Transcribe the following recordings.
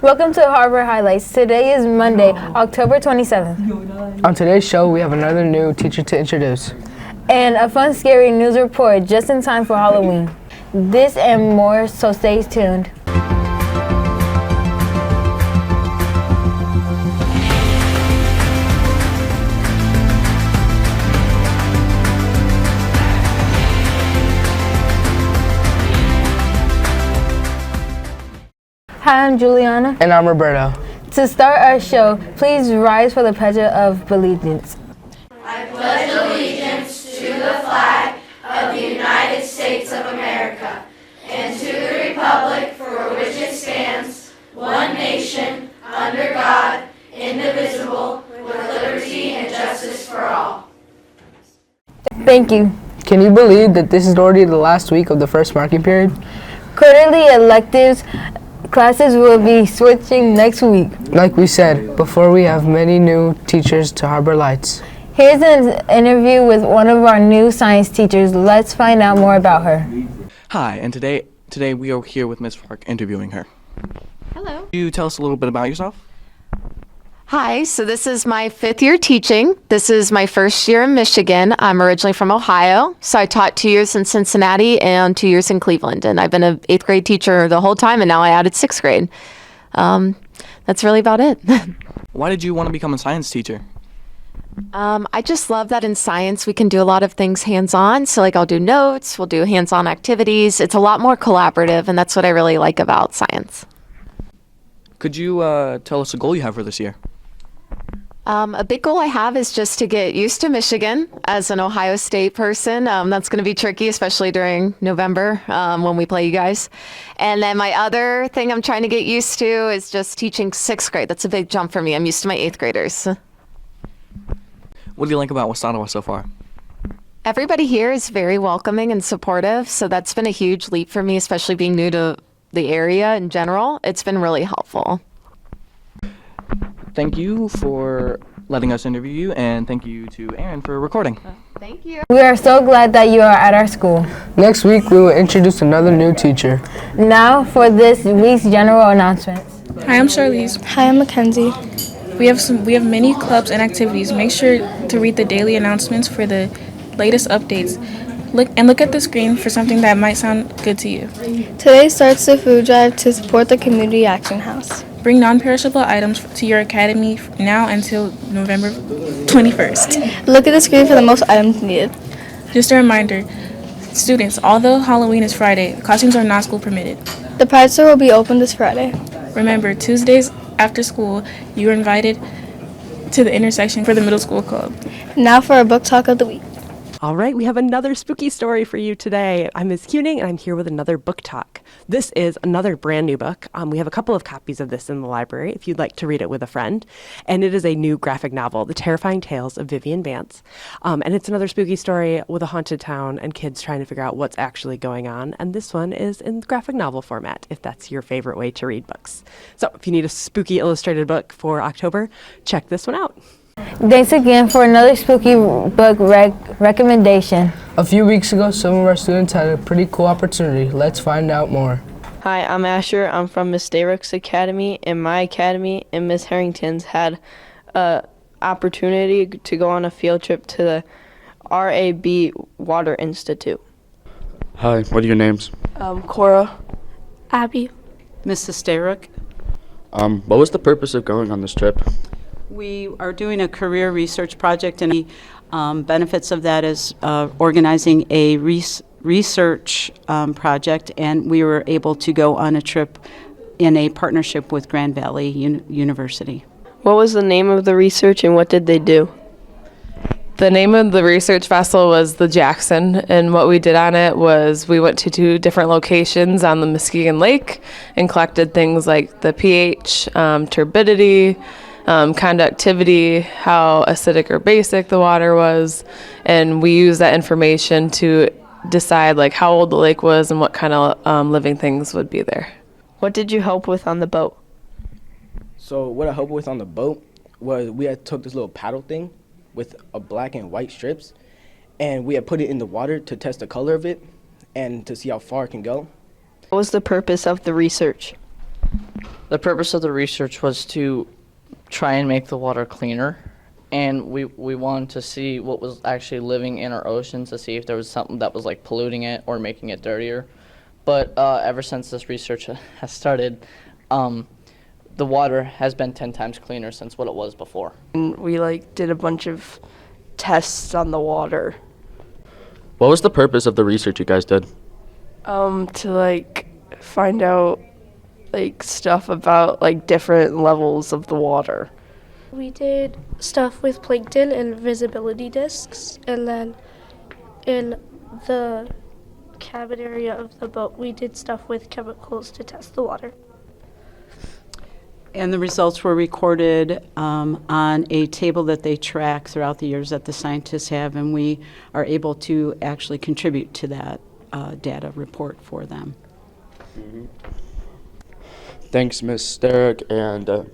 Welcome to Harbor Highlights. Today is Monday, October 27th. On today's show, we have another new teacher to introduce. And a fun, scary news report just in time for Halloween. This and more, so stay tuned. Hi, I'm Juliana. And I'm Roberto. To start our show, please rise for the Pledge of Allegiance. I pledge allegiance to the flag of the United States of America and to the republic for which it stands, one nation, under God, indivisible, with liberty and justice for all. Thank you. Can you believe that this is already the last week of the first marking period? Quarterly electives classes will be switching next week. Like we said, before we have many new teachers to Harbor Lights. Here's an interview with one of our new science teachers. Let's find out more about her. Hi, and today we are here with Ms. Fark interviewing her. Hello. Can you tell us a little bit about yourself? Hi, so this is my 5th year teaching. This is my first year in Michigan. I'm originally from Ohio, so I taught 2 years in Cincinnati and 2 years in Cleveland. And I've been an 8th grade teacher the whole time, and now I added 6th grade. That's really about it. Why did you want to become a science teacher? I just love that in science we can do a lot of things hands-on. So like I'll do notes, we'll do hands-on activities. It's a lot more collaborative, and that's what I really like about science. Could you tell us a goal you have for this year? A big goal I have is just to get used to Michigan as an Ohio State person. That's going to be tricky, especially during November when we play you guys. And then my other thing I'm trying to get used to is just teaching 6th grade. That's a big jump for me. I'm used to my 8th graders. What do you like about West Ottawa so far? Everybody here is very welcoming and supportive, so that's been a huge leap for me, especially being new to the area in general. It's been really helpful. Thank you for letting us interview you, and thank you to Aaron for recording. Thank you. We are so glad that you are at our school. Next week, we will introduce another new teacher. Now for this week's general announcements. Hi, I'm Charlize. Hi, I'm Mackenzie. We have many clubs and activities. Make sure to read the daily announcements for the latest updates. Look at the screen for something that might sound good to you. Today starts the food drive to support the Community Action House. Bring non-perishable items to your academy now until November 21st. Look at the screen for the most items needed. Just a reminder, students, although Halloween is Friday, costumes are not school permitted. The Pride Store will be open this Friday. Remember, Tuesdays after school, you are invited to the intersection for the middle school club. Now for our book talk of the week. All right, we have another spooky story for you today. I'm Ms. Kuning, and I'm here with another book talk. This is another brand new book. We have a couple of copies of this in the library if you'd like to read it with a friend. And it is a new graphic novel, The Terrifying Tales of Vivian Vance. And it's another spooky story with a haunted town and kids trying to figure out what's actually going on. And this one is in graphic novel format, if that's your favorite way to read books. So if you need a spooky illustrated book for October, check this one out. Thanks again for another spooky book recommendation. A few weeks ago, some of our students had a pretty cool opportunity. Let's find out more. Hi, I'm Asher. I'm from Miss Dayrook's Academy. In my academy and Miss Harrington's had an opportunity to go on a field trip to the RAB Water Institute. Hi, what are your names? Cora. Abby. Mrs. Dayrook. What was the purpose of going on this trip? We are doing a career research project, and the benefits of that is organizing a research project, and we were able to go on a trip in a partnership with Grand Valley University. What was the name of the research and what did they do? The name of the research vessel was the Jackson, and what we did on it was we went to 2 different locations on the Muskegon Lake and collected things like the pH, turbidity, conductivity, how acidic or basic the water was, and we used that information to decide like how old the lake was and what kind of living things would be there. What did you help with on the boat? So what I helped with on the boat was we had took this little paddle thing with a black and white strips, and we had put it in the water to test the color of it and to see how far it can go. What was the purpose of the research? The purpose of the research was to try and make the water cleaner, and we wanted to see what was actually living in our oceans to see if there was something that was like polluting it or making it dirtier. But ever since this research has started, the water has been 10 times cleaner since what it was before. And we did a bunch of tests on the water. What was the purpose of the research you guys did? To find out stuff about different levels of the water. We did stuff with plankton and visibility discs, and then in the cabin area of the boat we did stuff with chemicals to test the water. And the results were recorded on a table that they track throughout the years that the scientists have, and we are able to actually contribute to that data report for them. Mm-hmm. Thanks, Ms. Sterick, and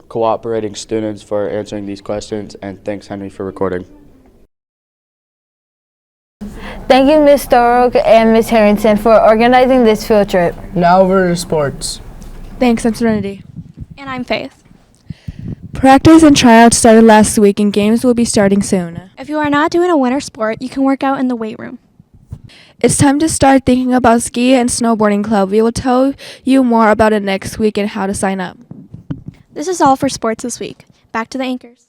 cooperating students for answering these questions, and thanks, Henry, for recording. Thank you, Ms. Storrock and Ms. Harrington, for organizing this field trip. Now over to sports. Thanks, I'm Serenity. And I'm Faith. Practice and tryouts started last week and games will be starting soon. If you are not doing a winter sport, you can work out in the weight room. It's time to start thinking about ski and snowboarding club. We will tell you more about it next week and how to sign up. This is all for sports this week. Back to the anchors.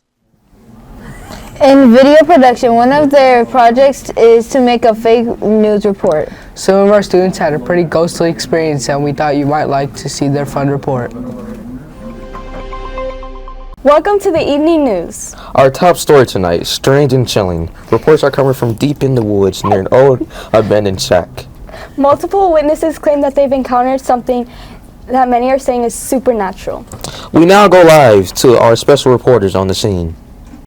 In video production, one of their projects is to make a fake news report. Some of our students had a pretty ghostly experience, and we thought you might like to see their fun report. Welcome to the evening news. Our top story tonight, strange and chilling. Reports are coming from deep in the woods near an old abandoned shack. Multiple witnesses claim that they've encountered something that many are saying is supernatural. We now go live to our special reporters on the scene.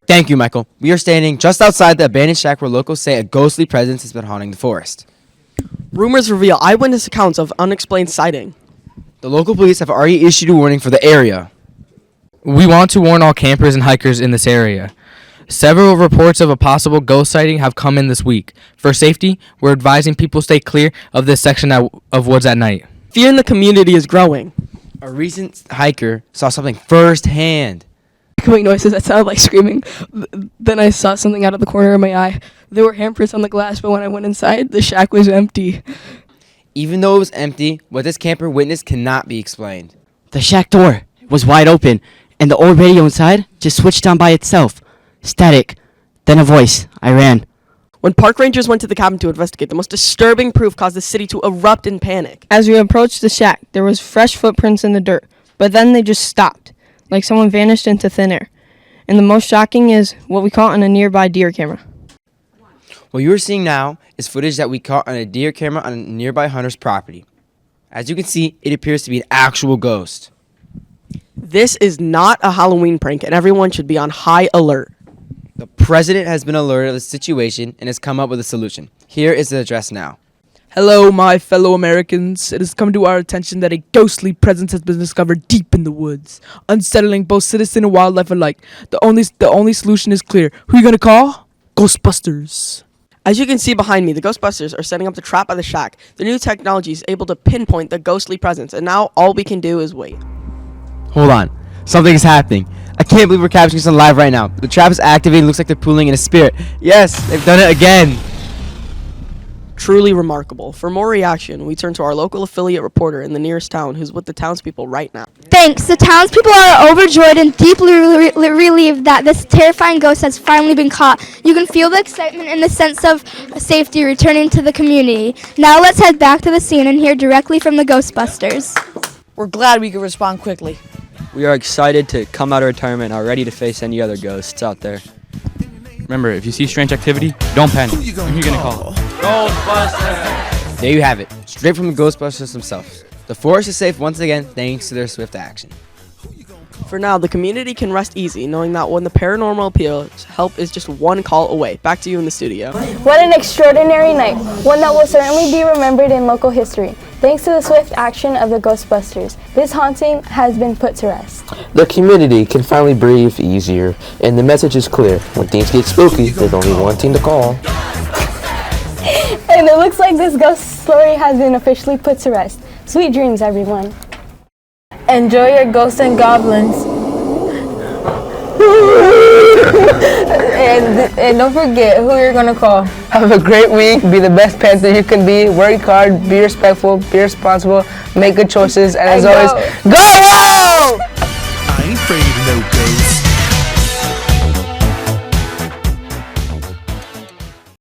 Thank you, Michael. We are standing just outside the abandoned shack where locals say a ghostly presence has been haunting the forest. Rumors reveal eyewitness accounts of unexplained sighting. The local police have already issued a warning for the area. We want to warn all campers and hikers in this area. Several reports of a possible ghost sighting have come in this week. For safety, we're advising people stay clear of this section of woods at night. Fear in the community is growing. A recent hiker saw something firsthand. Echoing noises that sounded like screaming. Then I saw something out of the corner of my eye. There were handprints on the glass, but when I went inside, the shack was empty. Even though it was empty, what this camper witnessed cannot be explained. The shack door was wide open, and the old radio inside just switched on by itself. Static. Then a voice. I ran. When park rangers went to the cabin to investigate, the most disturbing proof caused the city to erupt in panic. As we approached the shack, there was fresh footprints in the dirt, but then they just stopped, like someone vanished into thin air. And the most shocking is what we caught on a nearby deer camera. What you are seeing now is footage that we caught on a deer camera on a nearby hunter's property. As you can see, it appears to be an actual ghost. This is not a Halloween prank, and everyone should be on high alert. The president has been alerted of the situation and has come up with a solution. Here is the address now. Hello, my fellow Americans. It has come to our attention that a ghostly presence has been discovered deep in the woods, unsettling both citizen and wildlife alike. The only solution is clear. Who are you gonna call? Ghostbusters. As you can see behind me, the Ghostbusters are setting up the trap at the shack. The new technology is able to pinpoint the ghostly presence, and now all we can do is wait. Hold on. Something is happening. I can't believe we're capturing something live right now. The trap is activated. Looks like they're pulling in a spirit. Yes, they've done it again. Truly remarkable. For more reaction, we turn to our local affiliate reporter in the nearest town who's with the townspeople right now. Thanks. The townspeople are overjoyed and deeply relieved that this terrifying ghost has finally been caught. You can feel the excitement and the sense of safety returning to the community. Now let's head back to the scene and hear directly from the Ghostbusters. We're glad we could respond quickly. We are excited to come out of retirement and are ready to face any other ghosts out there. Remember, if you see strange activity, don't panic. Who are you gonna call? Ghostbusters! There you have it. Straight from the Ghostbusters themselves. The forest is safe once again thanks to their swift action. For now, the community can rest easy knowing that when the paranormal appeals, help is just one call away. Back to you in the studio. What an extraordinary night, one that will certainly be remembered in local history. Thanks to the swift action of the Ghostbusters, this haunting has been put to rest. The community can finally breathe easier, and the message is clear. When things get spooky, there's only one team to call. And it looks like this ghost story has been officially put to rest. Sweet dreams, everyone. Enjoy your ghosts and goblins. and don't forget who you're gonna call. Have a great week. Be the best Panther you can be. Work hard. Be respectful. Be responsible. Make good choices. And as always, go! I ain't afraid of no ghosts.